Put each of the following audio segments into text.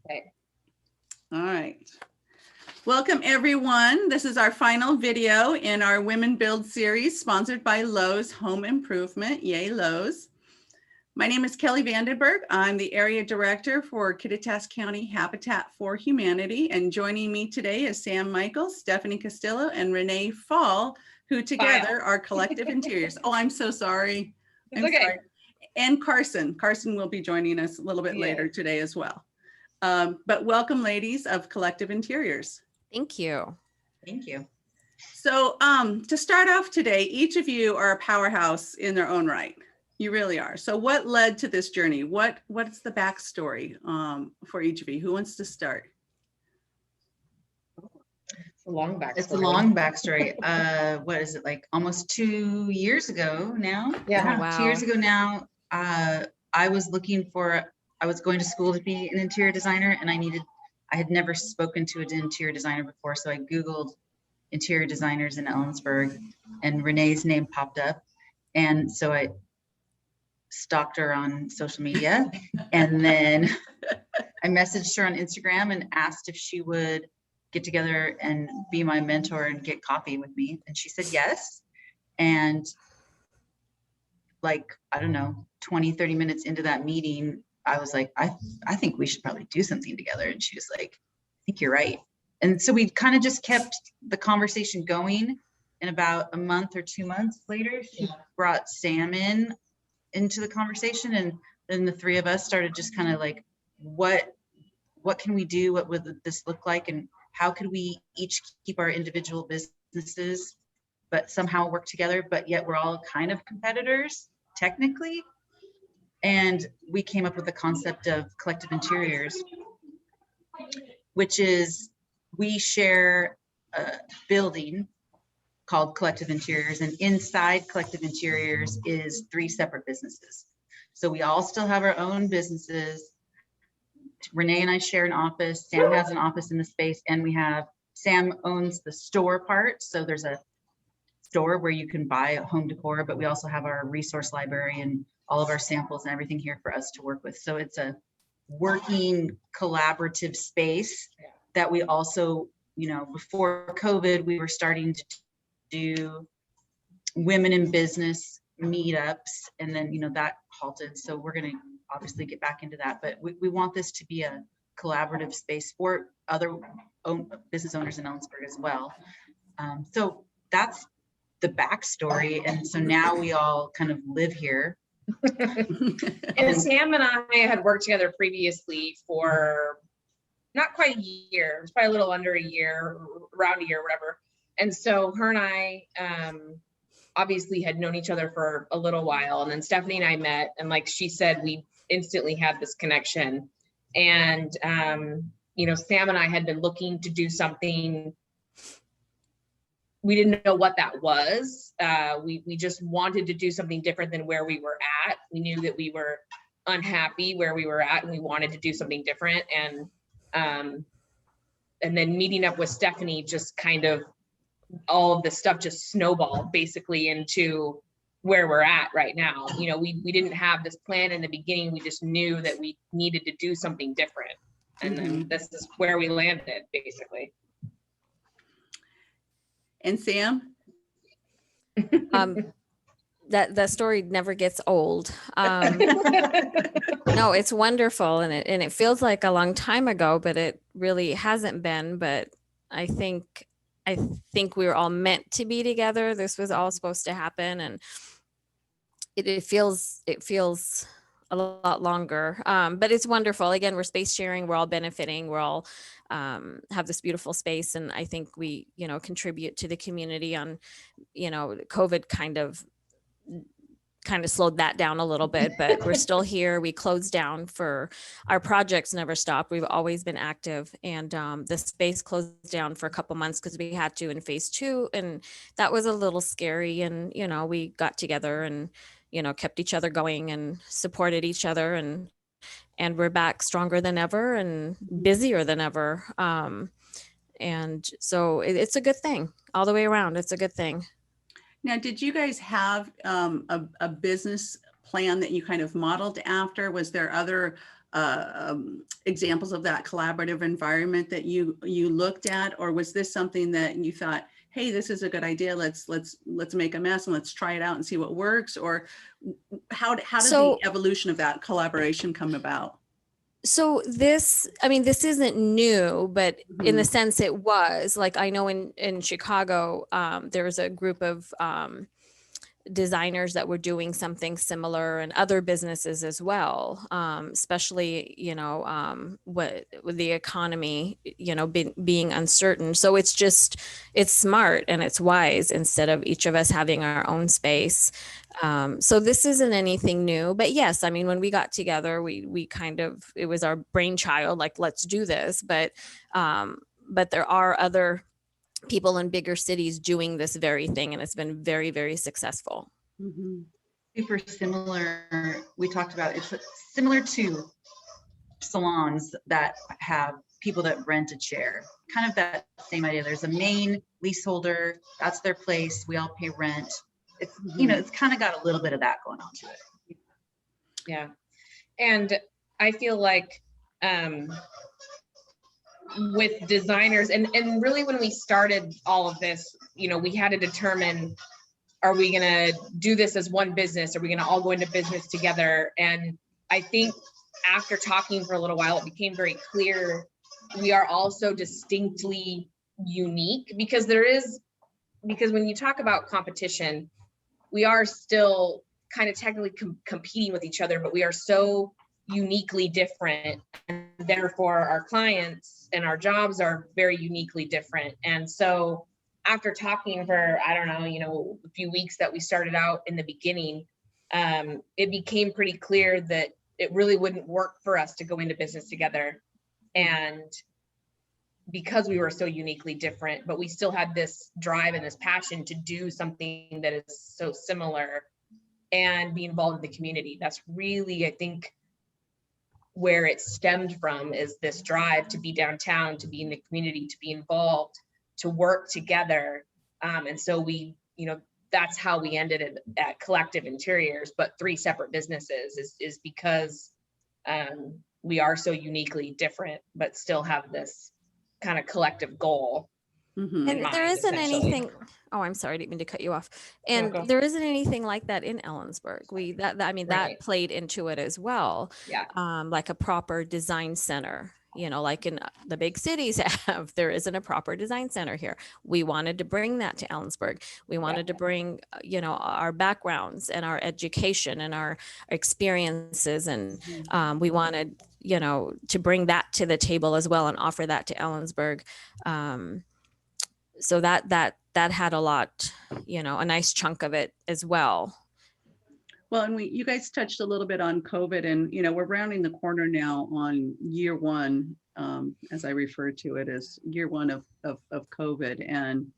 Okay. All right. Welcome, everyone. This is our final video in our Women Build series, sponsored by Lowe's Home Improvement. Yay, Lowe's. My name is Kelly Vandenberg. I'm the Area Director for Kittitas County Habitat for Humanity. And joining me today is Sam Michaels, Stephanie Castillo, and Renee Fall, who together are Collective Interiors. Oh, I'm so sorry. It's okay. Sorry. And Carson. Carson will be joining us a little bit later today as well. But welcome, ladies of Collective Interiors. Thank you. Thank you. So to start off today, each of you are a powerhouse in their own right. You really are. So what led to this journey? What's the backstory for each of you? Who wants to start? It's a long backstory. It's a long backstory. What is it, like almost 2 years ago now? Yeah. Oh, wow. 2 years ago now, I was going to school to be an interior designer, and I had never spoken to an interior designer before. So I Googled interior designers in Ellensburg, and Renee's name popped up. And so I stalked her on social media, and then I messaged her on Instagram and asked if she would get together and be my mentor and get coffee with me. And she said yes. And like, I don't know, 20, 30 minutes into that meeting, I was like, I think we should probably do something together. And she was like, I think you're right. And so we kind of just kept the conversation going. And about a month or 2 months later, she brought Sam into the conversation. And then the three of us started just kind of like, what can we do? What would this look like? And how could we each keep our individual businesses, but somehow work together, but yet we're all kind of competitors technically. And we came up with the concept of Collective Interiors, which is we share a building called Collective Interiors, and inside Collective Interiors is 3 separate businesses. So we all still have our own businesses. Renee and I share an office. Sam has an office in the space, and Sam owns the store part. So there's a store where you can buy a home decor, but we also have our resource library and all of our samples and everything here for us to work with. So it's a working collaborative space that we also, before COVID, we were starting to do women in business meetups, and then, that halted. So we're going to obviously get back into that, but we want this to be a collaborative space for other business owners in Ellensburg as well. So that's the backstory. And so now we all kind of live here. And Sam and I had worked together previously for not quite a year. It was probably a little under a year, around a year, whatever. And so her and I obviously had known each other for a little while. And then Stephanie and I met, and like she said, we instantly had this connection. And Sam and I had been looking to do something. We didn't know what that was. We just wanted to do something different than where we were at. We knew that we were unhappy where we were at, and we wanted to do something different. And then meeting up with Stephanie, just kind of all of this stuff just snowballed basically into where we're at right now. We didn't have this plan in the beginning. We just knew that we needed to do something different. And then this is where we landed basically. And Sam? That story never gets old. No, it's wonderful, and it feels like a long time ago, but it really hasn't been. But I think we were all meant to be together. This was all supposed to happen, and it feels a lot longer. But it's wonderful. Again, we're space sharing. We're all benefiting. We're all have this beautiful space, and I think we contribute to the community. On COVID kind of slowed that down a little bit, but we're still here. We closed down for our projects, never stopped. We've always been active, and the space closed down for a couple months because we had to in phase 2, and that was a little scary. And we got together and kept each other going and supported each other, and we're back stronger than ever and busier than ever. And so it's a good thing all the way around. It's a good thing. Now, did you guys have a business plan that you kind of modeled after? Was there other examples of that collaborative environment that you looked at, or was this something that you thought, hey, this is a good idea, let's make a mess and let's try it out and see what works? Or how did the evolution of that collaboration come about? So this, I mean, this isn't new, but in the Mhm. sense it was, like, I know in Chicago, there was a group of designers that were doing something similar, and other businesses as well, especially, you know, with the economy, you know, being uncertain. So it's smart and it's wise, instead of each of us having our own space. So this isn't anything new, but yes, I mean, when we got together, we kind of, it was our brainchild, like, let's do this. But there are other people in bigger cities doing this very thing, and it's been very, very successful. Mhm. Super similar. We talked about it's similar to salons that have people that rent a chair. Kind of that same idea. There's a main leaseholder. That's their place. We all pay rent. It's, you know, it's kind of got a little bit of that going on to it. Yeah. And I feel like with designers and really when we started all of this, you know, we had to determine, are we going to do this as one business? Are we going to all go into business together? And I think after talking for a little while, it became very clear we are also distinctly unique, because when you talk about competition, we are still kind of technically competing with each other, but we are so uniquely different, and therefore our clients and our jobs are very uniquely different. And so after talking for, I don't know, you know, a few weeks that we started out in the beginning, it became pretty clear that it really wouldn't work for us to go into business together. And because we were so uniquely different, but we still had this drive and this passion to do something that is so similar and be involved in the community. That's really, I think, where it stemmed from, is this drive to be downtown, to be in the community, to be involved, to work together. And so we, you know, that's how we ended at Collective Interiors, but 3 separate businesses, is because we are so uniquely different, but still have this kind of collective goal. Mhm. And there mind, isn't essentially. anything, oh, I'm sorry, I didn't mean to cut you off. No, And go. there isn't anything like that in Ellensburg. I mean, that Right. played into it as well. Yeah. Like a proper design center, you know, like in the big cities have, there isn't a proper design center here. We wanted to bring that to Ellensburg. We wanted to bring, you know, our backgrounds and our education and our experiences. And we wanted, you know, to bring that to the table as well and offer that to Ellensburg. So that had a lot, you know, a nice chunk of it as well. Well, and you guys touched a little bit on COVID, and, you know, we're rounding the corner now on year 1, as I refer to it, as year 1 of COVID. And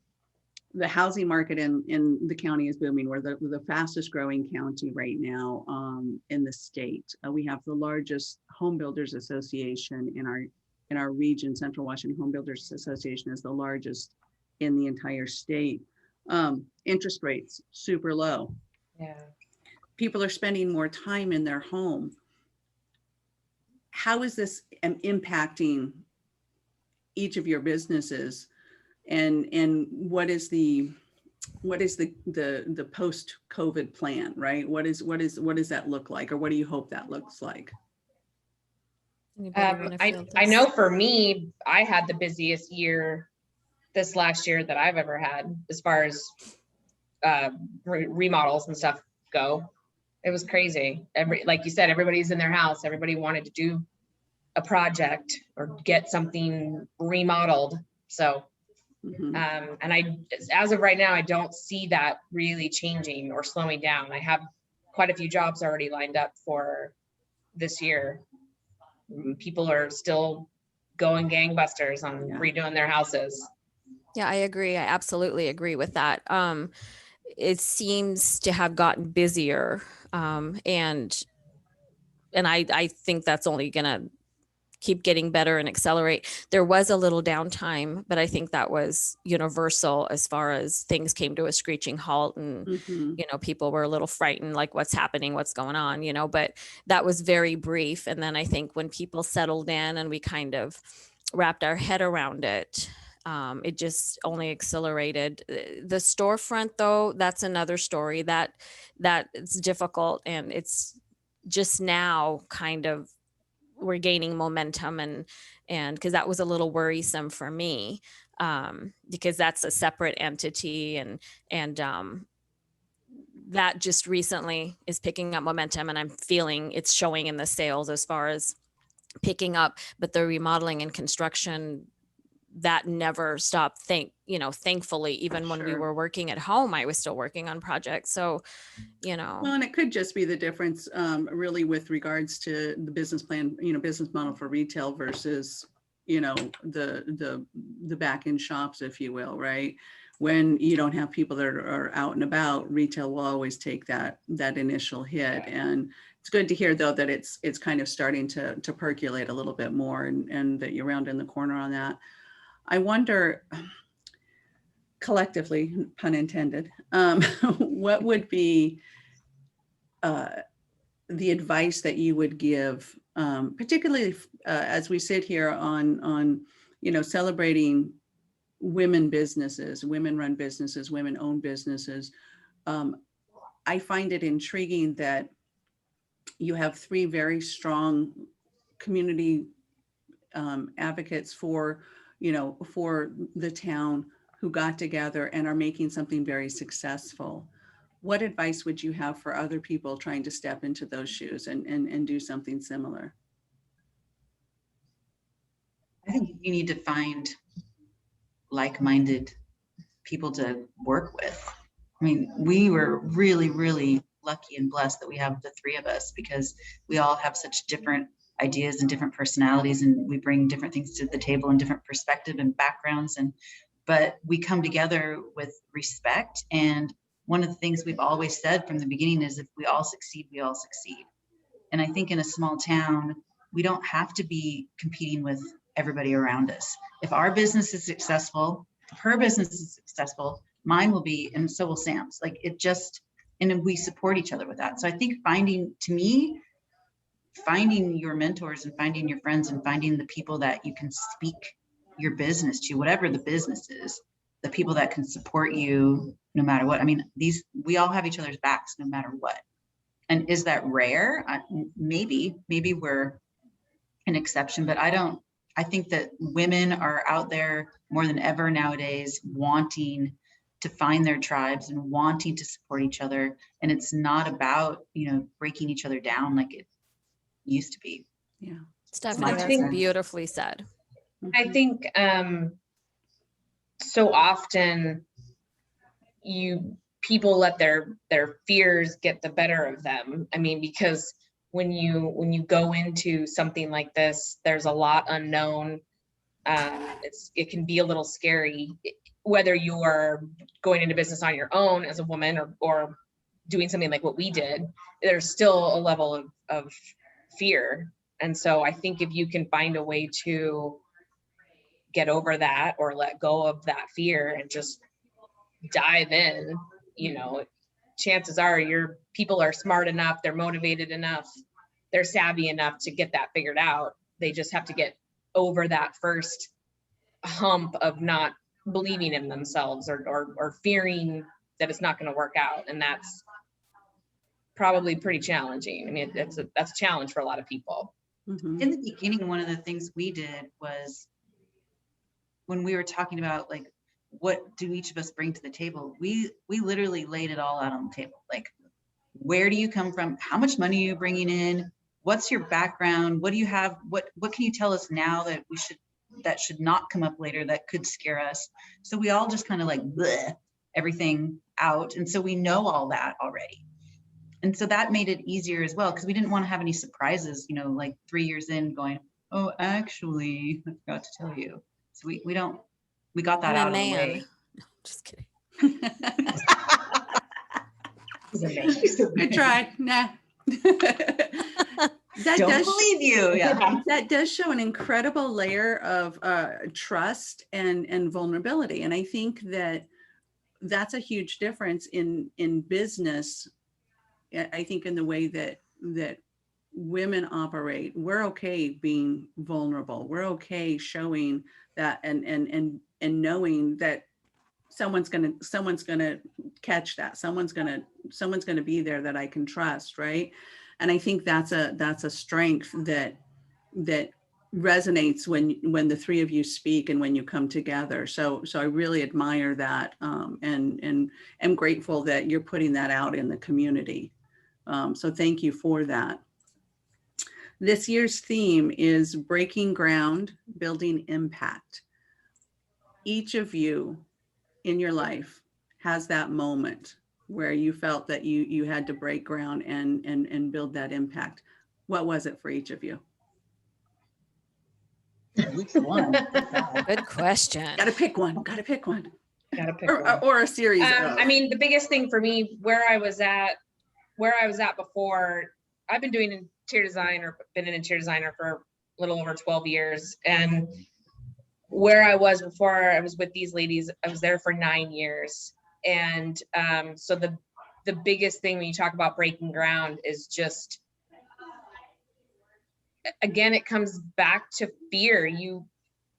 the housing market in the county is booming. We're the fastest growing county right now in the state. We have the largest home builders association in our region. Central Washington Home Builders Association is the largest in the entire state. Interest rates super low. Yeah. People are spending more time in their home. How is this impacting each of your businesses, and what is the post-COVID plan, right? What does that look like, or what do you hope that looks like? Anybody wanna field I this? know for me, I had the busiest year this last year that I've ever had, as far as remodels and stuff go. It was crazy. Like you said, everybody's in their house. Everybody wanted to do a project or get something remodeled. So, Mhm. and as of right now, I don't see that really changing or slowing down. I have quite a few jobs already lined up for this year. People are still going gangbusters on Yeah. redoing their houses. Yeah, I agree. I absolutely agree with that. It seems to have gotten busier, and I think that's only gonna keep getting better and accelerate. There was a little downtime, but I think that was universal as far as things came to a screeching halt, and Mhm. people were a little frightened, like what's happening, what's going on, but that was very brief. And then I think when people settled in and we kind of wrapped our head around it, it just only accelerated. The storefront, though, that's another story that it's difficult, and it's just now kind of we're gaining momentum, and because that was a little worrisome for me, because that's a separate entity, and that just recently is picking up momentum, and I'm feeling it's showing in the sales as far as picking up. But the remodeling and construction, that never stopped. Thankfully, even when we Sure. were working at home, I was still working on projects. So, Well, and it could just be the difference really with regards to the business plan, business model for retail versus, the back end shops, if you will, right? When you don't have people that are out and about, retail will always take that initial hit. And it's good to hear, though, that it's kind of starting to percolate a little bit more, and that you're round in the corner on that. I wonder, collectively, pun intended, what would be the advice that you would give, particularly as we sit here on celebrating women businesses, women-run businesses, women-owned businesses. I find it intriguing that you have 3 very strong community advocates for the town who got together and are making something very successful. What advice would you have for other people trying to step into those shoes and do something similar? I think you need to find like-minded people to work with. I mean, we were really, really lucky and blessed that we have the 3 of us, because we all have such different ideas and different personalities, and we bring different things to the table and different perspective and backgrounds. But we come together with respect. And one of the things we've always said from the beginning is, if we all succeed, we all succeed. And I think in a small town, we don't have to be competing with everybody around us. If our business is successful, if her business is successful, mine will be, and so will Sam's. And we support each other with that. So I think finding your mentors and finding your friends and finding the people that you can speak your business to, whatever the business is, the people that can support you no matter what. I mean, we all have each other's backs no matter what. And is that rare? Maybe we're an exception, but I think that women are out there more than ever nowadays wanting to find their tribes and wanting to support each other. And it's not about, breaking each other down like it used to be. Yeah. Stephanie, I that's think- beautifully said. I think so often people let their fears get the better of them. I mean, because when you go into something like this, there's a lot unknown. It can be a little scary, whether you're going into business on your own as a woman or doing something like what we did. There's still a level of fear. And so I think if you can find a way to get over that or let go of that fear and just dive in, chances are your people are smart enough, they're motivated enough, they're savvy enough to get that figured out. They just have to get over that first hump of not believing in themselves or fearing that it's not going to work out. And that's probably pretty challenging. I mean, that's a challenge for a lot of people. Mhm. In the beginning, one of the things we did was, when we were talking about what do each of us bring to the table, we literally laid it all out on the table. Like, where do you come from? How much money are you bringing in? What's your background? What do you have? What can you tell us now that should not come up later, that could scare us? So we all just kind of bleh, everything out. And so we know all that already. And so that made it easier as well, because we didn't want to have any surprises, 3 years in going, oh, actually, I forgot to tell you. So we got that out of the way. No, just kidding. I tried. Nah. That Don't does believe you. Yeah. that does show an incredible layer of trust and vulnerability. And I think that that's a huge difference in business. I think in the way that women operate, we're okay being vulnerable. We're okay showing that and knowing that someone's gonna catch that. Someone's gonna be there that I can trust, right? And I think that's a strength that resonates when the three of you speak and when you come together. So I really admire that, and am grateful that you're putting that out in the community. So thank you for that. This year's theme is breaking ground, building impact. Each of you in your life has that moment where you felt that you had to break ground and build that impact. What was it for each of you? Which one? Good question. Gotta pick one. Gotta pick one. Gotta pick one. Or a series of. I mean, the biggest thing for me, where I was at before, I've been doing interior design, or been an interior designer for a little over 12 years. And where I was before I was with these ladies, I was there for 9 years. And so the biggest thing when you talk about breaking ground is just, again, it comes back to fear.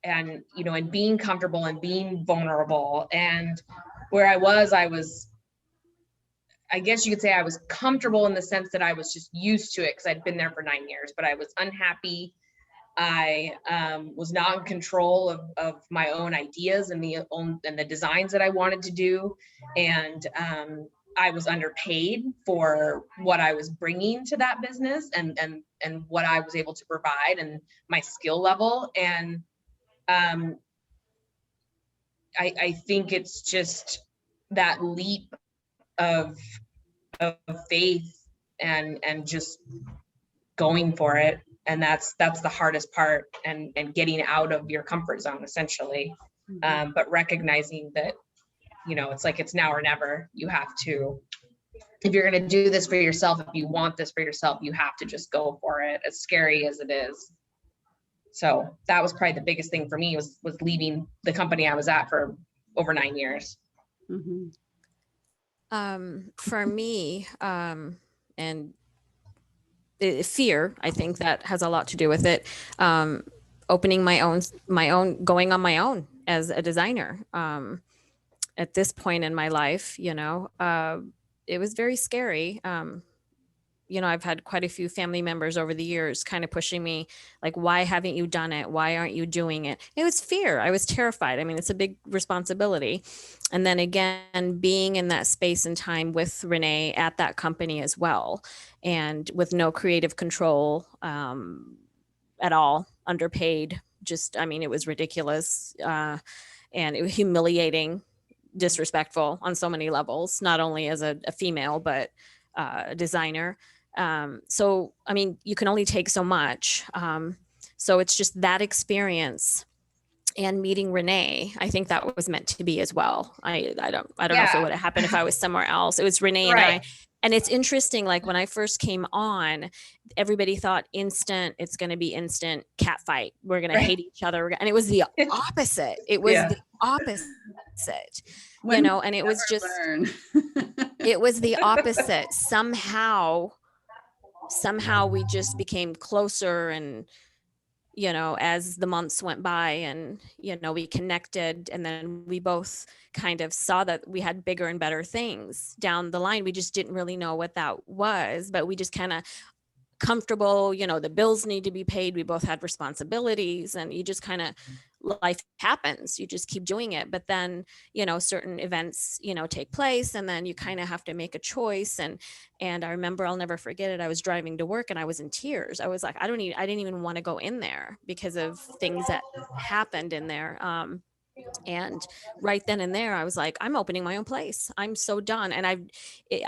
And being comfortable and being vulnerable. And where I was, I guess you could say I was comfortable in the sense that I was just used to it because I'd been there for 9 years, but I was unhappy. I was not in control of my own ideas and the designs that I wanted to do. And I was underpaid for what I was bringing to that business and what I was able to provide and my skill level. And I think it's just that leap of faith and just going for it. And that's the hardest part, and getting out of your comfort zone, essentially. But recognizing that, it's like, it's now or never. You have to, if you're going to do this for yourself, if you want this for yourself, you have to just go for it, as scary as it is. So that was probably the biggest thing for me, was leaving the company I was at for over 9 years. Mm-hmm. For me, and fear, I think that has a lot to do with it. Opening my own, going on my own as a designer. At this point in my life, it was very scary. I've had quite a few family members over the years kind of pushing me, like, why haven't you done it? Why aren't you doing it? It was fear. I was terrified. I mean, it's a big responsibility. And then again, being in that space and time with Renee at that company as well, and with no creative control at all, underpaid, it was ridiculous. And it was humiliating, disrespectful on so many levels, not only as a female, but a designer. So, you can only take so much. So it's just that experience and meeting Renee. I think that was meant to be as well. I don't know if it would have happened if I was somewhere else. It was Renee and I. And it's interesting, like when I first came on, everybody thought it's going to be instant cat fight. We're going to hate each other. And it was the opposite. It was the opposite, and it was just, it was the opposite. Somehow we just became closer, and, as the months went by, and, we connected, and then we both kind of saw that we had bigger and better things down the line. We just didn't really know what that was, but we just kind of comfortable, the bills need to be paid. We both had responsibilities, and you just kind of, life happens, you just keep doing it. But then, certain events, take place, and then you kind of have to make a choice. And I remember, I'll never forget it. I was driving to work and I was in tears. I was like, I didn't even want to go in there because of things that happened in there. And right then and there, I was like, I'm opening my own place. I'm so done. And I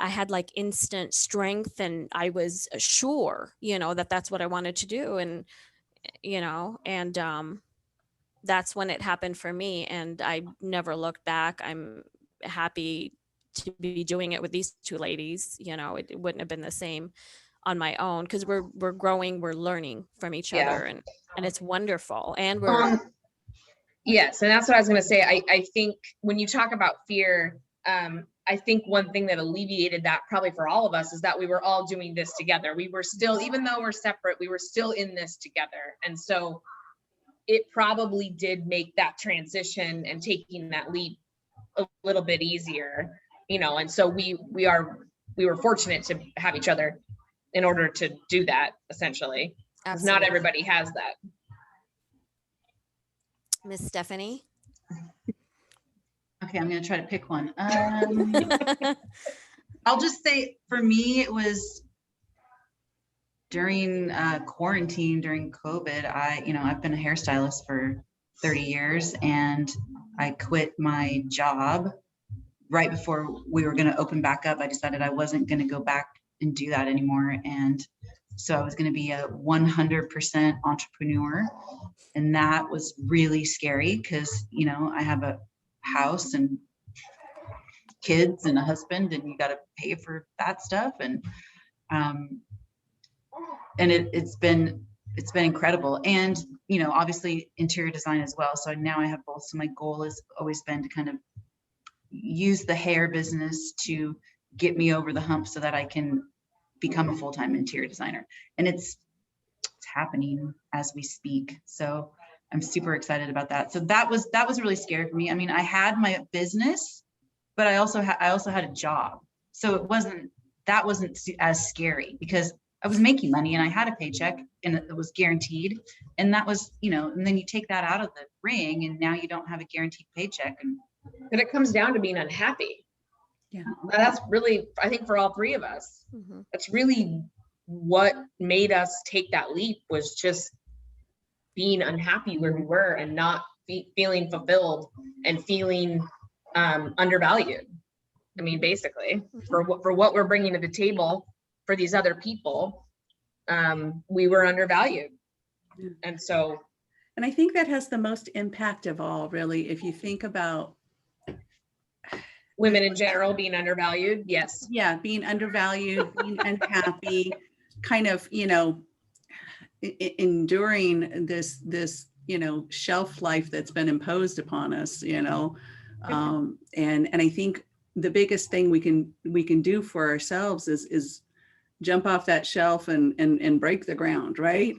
had like instant strength, and I was sure, that that's what I wanted to do. And, that's when it happened for me. And I never looked back. I'm happy to be doing it with these two ladies. It wouldn't have been the same on my own, because we're growing, we're learning from each Yeah. other, and it's wonderful. And we're Yes, and that's what I was going to say. I think when you talk about fear, I think one thing that alleviated that probably for all of us is that we were all doing this together. We were still, even though we're separate, we were still in this together. And so it probably did make that transition and taking that leap a little bit easier, you know, and so we were fortunate to have each other in order to do that, essentially. Because not absolutely. everybody has that. Miss Stephanie. Okay, I'm gonna try to pick one. I'll just say for me, it was during quarantine, during COVID. I've been a hairstylist for 30 years, and I quit my job right before we were going to open back up. I decided I wasn't going to go back and do that anymore, and so I was going to be a 100% entrepreneur, and that was really scary because I have a house and kids and a husband, and you got to pay for that stuff, and it's been incredible. And obviously interior design as well, so now I have both. So my goal has always been to kind of use the hair business to get me over the hump so that I can become a full-time interior designer, and it's happening as we speak. So I'm super excited about that. So that was really scary for me. I mean, I had my business, but I also had a job. So it wasn't as scary because I was making money and I had a paycheck and it was guaranteed. And that was, and then you take that out of the ring and now you don't have a guaranteed paycheck. And it comes down to being unhappy. Yeah. That's really, I think for all three of us, that's really what made us take that leap, was just being unhappy where we were and not feeling fulfilled and feeling undervalued. I mean, basically for what we're bringing to the table for these other people, we were undervalued. And so. And I think that has the most impact of all, really, if you think about women in general being undervalued. Yes. Yeah, being undervalued, being unhappy, kind of, enduring this shelf life that's been imposed upon us, and I think the biggest thing we can do for ourselves is jump off that shelf and break the ground, right?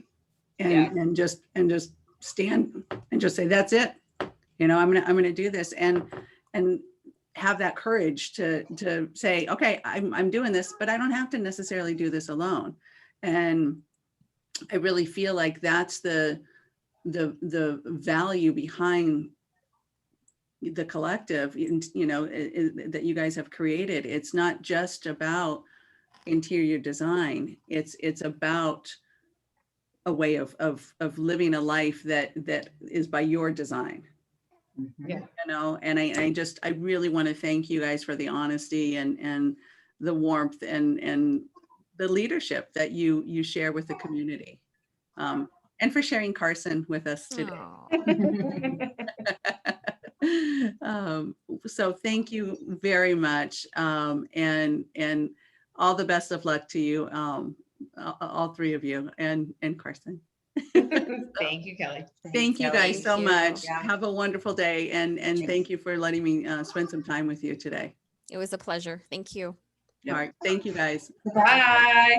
And just stand and just say, that's it. I'm gonna do this and have that courage to say, okay, I'm doing this, but I don't have to necessarily do this alone. And I really feel like that's the value behind the collective, that you guys have created. It's not just about interior design. It's about a way of living a life that is by your design. Yeah. And I really want to thank you guys for the honesty and the warmth and the leadership that you share with the community, and for sharing Carson with us today. So thank you very much, and all the best of luck to you, all three of you, and Carson. Thank you, Kelly. Thank you guys so much. Yeah. Have a wonderful day, and thank you for letting me spend some time with you today. It was a pleasure. Thank you. All right, thank you guys. Bye.